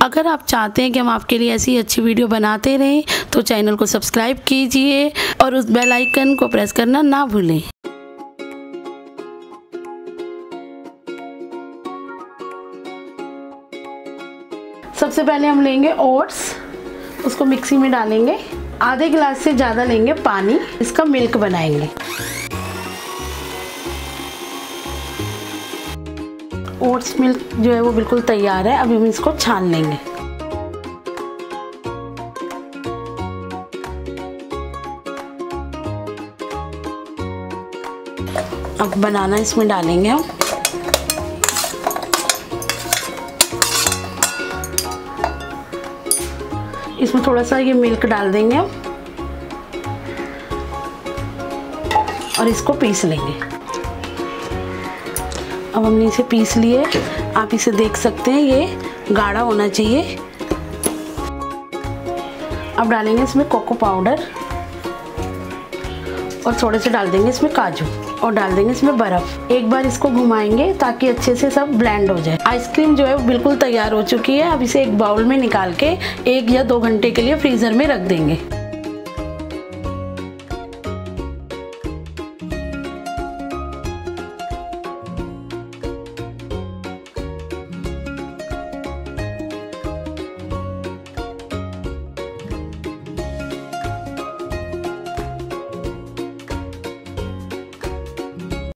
अगर आप चाहते हैं कि हम आपके लिए ऐसी अच्छी वीडियो बनाते रहें तो चैनल को सब्सक्राइब कीजिए और उस बेल आइकन को प्रेस करना ना भूलें। सबसे पहले हम लेंगे ओट्स, उसको मिक्सी में डालेंगे। आधे गिलास से ज़्यादा लेंगे पानी, इसका मिल्क बनाएंगे। ओट्स मिल्क जो है वो बिल्कुल तैयार है। अभी हम इसको छान लेंगे। अब बनाना इसमें डालेंगे हम। इसमें थोड़ा सा ये मिल्क डाल देंगे हम और इसको पीस लेंगे। अब हमने इसे पीस लिए। आप इसे देख सकते हैं, ये गाढ़ा होना चाहिए। अब डालेंगे इसमें कोको पाउडर और थोड़े से डाल देंगे इसमें काजू और डाल देंगे इसमें बर्फ। एक बार इसको घुमाएंगे ताकि अच्छे से सब ब्लेंड हो जाए। आइसक्रीम जो है वो बिल्कुल तैयार हो चुकी है। अब इसे एक बाउल में निकाल के 1 या 2 घंटे के लिए फ्रीज़र में रख देंगे।